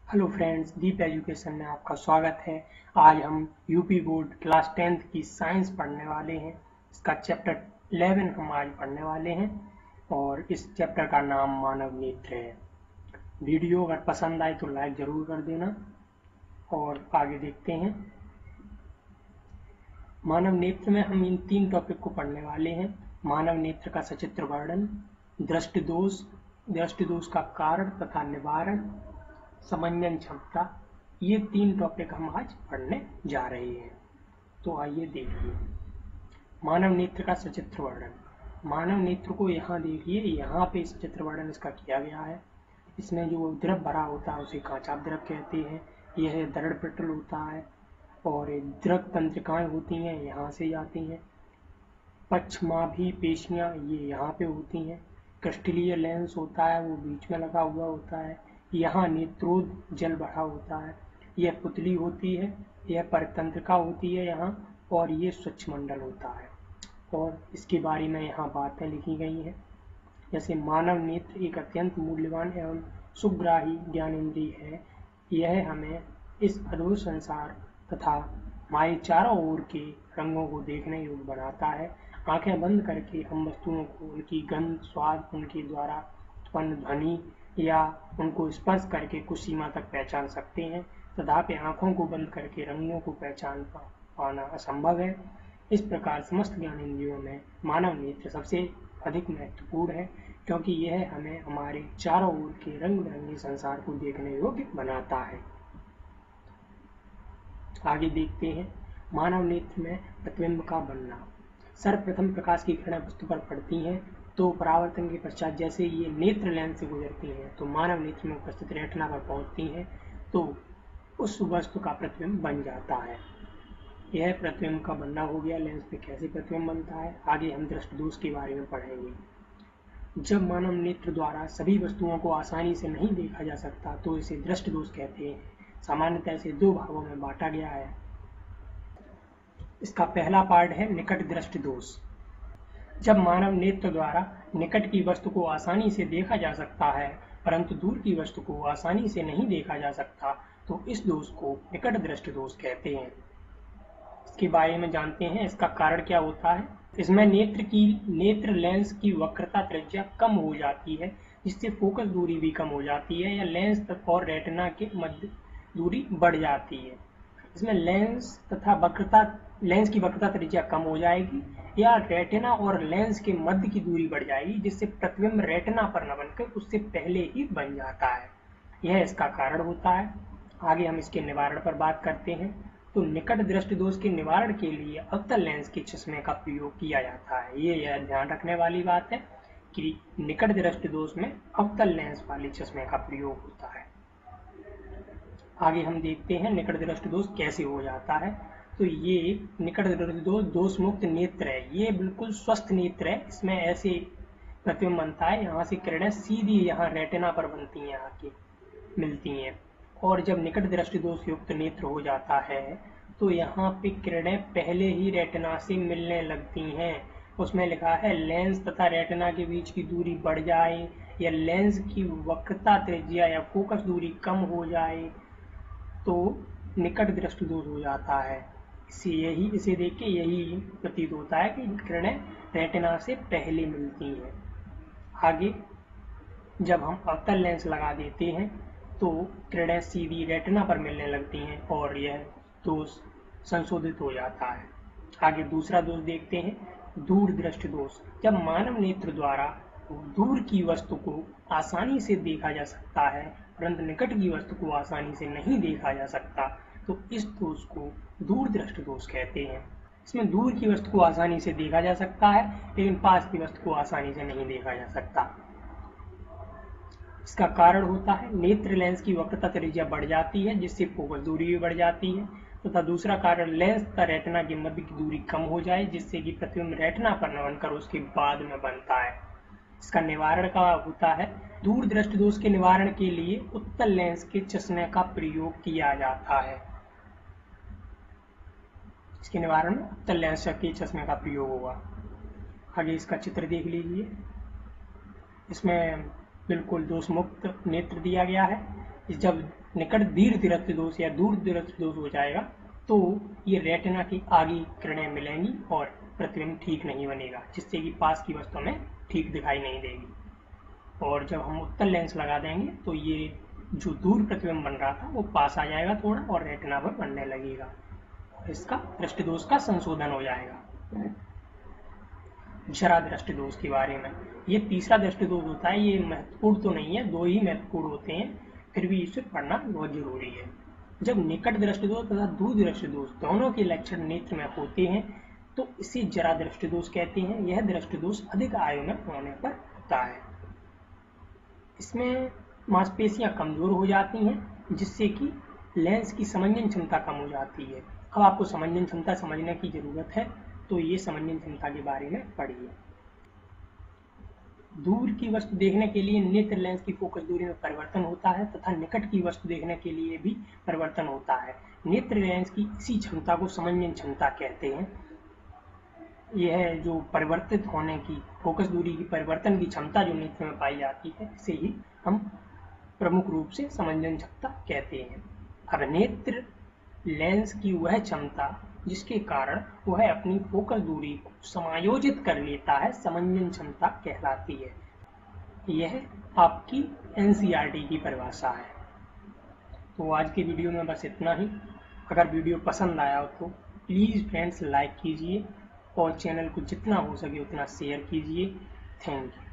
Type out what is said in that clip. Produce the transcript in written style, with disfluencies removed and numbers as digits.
Hello friends, दीप education में आपका स्वागत है। आज हम यूपी बोर्ड क्लास 10th की साइंस पढ़ने वाले हैं। इसका चैप्टर 11 हम आज पढ़ने वाले हैं और इस चैप्टर का नाम मानव नेत्र है। वीडियो अगर पसंद आए तो लाइक ज़रूर कर देना और आगे देखते हैं। मानव नेत्र में हम इन 3 टॉपिक को पढ़ने वाले हैं। मानव नेत्र का सचित्र वर्णन, दृष्टि दोष का कारण तथा निवारण, समंजन क्षमता, ये 3 टॉपिक हम आज पढ़ने जा रहे हैं। तो आइए देखिए। मानव नेत्र का सचित्र वर्णन। मानव नेत्र को यहाँ देखिए, यहाँ पे सचित्र वर्णन इसका किया गया है। इसमें जो द्रव भरा होता है उसे कांचाप द्रव कहते हैं। यह दृढ़ पटल होता है और द्रव तंत्रिकाएं होती हैं, यहाँ से जाती हैं। पक्षमाभी पेशियाँ ये यहाँ पे होती हैं। क्रिस्टलीय लेंस होता है, वो बीच में लगा हुआ होता है। यहाँ नेत्रोद जल भरा होता है। यह पुतली होती है, यह परितंत्रिका होती है यहाँ, और ये स्वच्छ मंडल होता है। और इसके बारे में यहाँ बातें लिखी गई हैं, जैसे मानव नेत्र एक अत्यंत मूल्यवान एवं सुग्राही ज्ञानेंद्रिय है। यह हमें इस अद्भुत संसार तथा हमारे चारों ओर के रंगों को देखने योग्य बनाता है। आंखें बंद करके हम वस्तुओं को उनकी गंध, स्वाद, उनके द्वारा उत्पन्न ध्वनि या उनको स्पर्श करके कुछ सीमा तक पहचान सकते हैं। तथापि आंखों को बंद करके रंगों को पहचान पाना असंभव है। इस प्रकार समस्त ज्ञानेंद्रियों में मानव नेत्र सबसे अधिक महत्वपूर्ण है, क्योंकि यह हमें हमारे चारों ओर के रंग बिरंगे संसार को देखने योग्य बनाता है। आगे देखते हैं। मानव नेत्र में प्रतिबिंब का बनना। सर्वप्रथम प्रकाश की किरणें वस्तु पर पड़ती हैं तो परावर्तन के पश्चात जैसे ये नेत्र लेंस से गुजरती हैं तो मानव नेत्र में उपस्थित रेटिना पर पहुंचती हैं तो उस वस्तु का प्रतिबिंब बन जाता है। यह प्रतिबिंब का बनना हो गया। लेंस पे कैसे प्रतिबिंब बनता है, आगे हम दृष्टि दोष के बारे में पढ़ेंगे। जब मानव नेत्र द्वारा सभी वस्तुओं को आसानी से नहीं देखा जा सकता तो इसे दृष्टि दोष कहते हैं। सामान्यतः इसे 2 भागों में बांटा गया है। इसका पहला पार्ट है निकट दृष्टि दोष। जब मानव नेत्र द्वारा निकट की वस्तु को आसानी से देखा जा सकता है परंतु दूर की वस्तु को आसानी से नहीं देखा जा सकता तो इस दोष को निकट दृष्टि दोष कहते हैं। इसके बारे में जानते हैं। इसका कारण क्या होता है। इसमें नेत्र लेंस की वक्रता त्रिज्या कम हो जाती है, जिससे फोकस दूरी भी कम हो जाती है, या लेंस और रेटिना के मध्य दूरी बढ़ जाती है। इसमें लेंस की वक्रता त्रिज्या कम हो जाएगी या रेटिना और लेंस के मध्य की दूरी बढ़ जाएगी, जिससे प्रतिबिंब रेटिना पर न बनकर उससे पहले ही बन जाता है। यह इसका कारण होता है। आगे हम इसके निवारण पर बात करते हैं। तो निकट दृष्टि दोष के निवारण के लिए अवतल लेंस के चश्मे का प्रयोग किया जाता है। यह ध्यान रखने वाली बात है कि निकट दृष्टि दोष में अवतल लेंस वाले चश्मे का प्रयोग होता है। आगे हम देखते हैं निकट दृष्टि दोष कैसे हो जाता है। तो ये निकट दृष्टि दोष दोष मुक्त नेत्र है। ये बिल्कुल स्वस्थ नेत्र है। इसमें ऐसे प्रतिबिंब बनता है, यहाँ से किरणें सीधी यहाँ रेटिना पर बनती हैं, आके मिलती हैं। और जब निकट दृष्टि दोष युक्त नेत्र हो जाता है तो यहाँ पे किरणें पहले ही रेटिना से मिलने लगती हैं। उसमें लिखा है लेंस तथा रेटिना के बीच की दूरी बढ़ जाए या लेंस की वक्रता त्रिज्या या फोकस दूरी कम हो जाए तो निकट दृष्टि दोष हो जाता है। इसे देख के यही प्रतीत होता है कि किरणें रेटिना से पहले मिलती हैं। आगे जब हम अवतल लेंस लगा देते हैं तो किरणें सीधी रेटिना पर मिलने लगती हैं और यह दोष संशोधित हो जाता है। आगे दूसरा दोष देखते हैं, दूर दृष्टि दोष। जब मानव नेत्र द्वारा दूर की वस्तु को आसानी से देखा जा सकता है परंतु निकट की वस्तु को आसानी से नहीं देखा जा सकता तो इस दोष को दूर दृष्टि दोष कहते हैं। इसमें दूर की वस्तु को आसानी से देखा जा सकता है लेकिन पास की वस्तु को आसानी से नहीं देखा जा सकता। इसका कारण होता है नेत्र लेंस की वक्रता त्रिज्या बढ़ जाती है, जिससे फोकस दूरी भी बढ़ जाती है। तथा दूसरा कारण लेंस तथा रेटिना के मध्य की दूरी कम हो जाए, जिससे कि प्रतिबिंब रेटिना पर न बनकर उसके बाद में बनता है। इसका निवारण का होता है, दूर दृष्टि दोष के निवारण के लिए उत्तल लेंस के चश्मे का प्रयोग किया जाता है। इसके निवारण में उत्तल लेंस के चश्मे का प्रयोग होगा। आगे इसका चित्र देख लीजिए। इसमें बिल्कुल दोष मुक्त नेत्र दिया गया है। जब निकट दीर्घ दृष्टि दोष या दूर दृष्टि दोष हो जाएगा तो ये रेटिना की आगे किरणें मिलेंगी और प्रतिबिंब ठीक नहीं बनेगा, जिससे कि पास की वस्तु में ठीक दिखाई नहीं देगी। और जब हम उत्तल लेंस लगा देंगे तो ये जो दूर प्रतिबिंब बन रहा था वो पास आ जाएगा थोड़ा और रेटिना पर बनने लगेगा और इसका दृष्टि दोष का संशोधन हो जाएगा। जरा दृष्टि दोष के बारे में, ये तीसरा दृष्टि दोष होता है। ये महत्वपूर्ण तो नहीं है, दो ही महत्वपूर्ण होते हैं, फिर भी इसे पढ़ना बहुत जरूरी है। जब निकट दृष्टि दोष तथा दूर दृष्टि दोष दोनों के लक्षण नेत्र में होते हैं तो इसे जरा दृष्टि दोष कहते हैं। यह दृष्टि दोष अधिक आयु में होने पर होता है। इसमें मांसपेशियां कमजोर हो जाती हैं जिससे कि लेंस की समंजन क्षमता कम हो जाती है। अब आपको समंजन क्षमता समझने की जरूरत है, तो ये समंजन क्षमता के बारे में पढ़िए। दूर की वस्तु देखने के लिए नेत्र लेंस की फोकस दूरी में परिवर्तन होता है तथा निकट की वस्तु देखने के लिए भी परिवर्तन होता है। नेत्र लेंस की इसी क्षमता को समंजन क्षमता कहते हैं। यह जो परिवर्तित होने की फोकस दूरी की परिवर्तन की क्षमता जो नेत्र में पाई जाती है, इसे ही हम प्रमुख रूप से समंजन क्षमता कहते हैं। अब नेत्र लेंस की वह क्षमता जिसके कारण वह अपनी फोकस दूरी को समायोजित कर लेता है, समंजन क्षमता कहलाती है। यह आपकी NCERT की परिभाषा है। तो आज के वीडियो में बस इतना ही। अगर वीडियो पसंद आया हो तो प्लीज़ फ्रेंड्स लाइक कीजिए और चैनल को जितना हो सके उतना शेयर कीजिए। Thank you.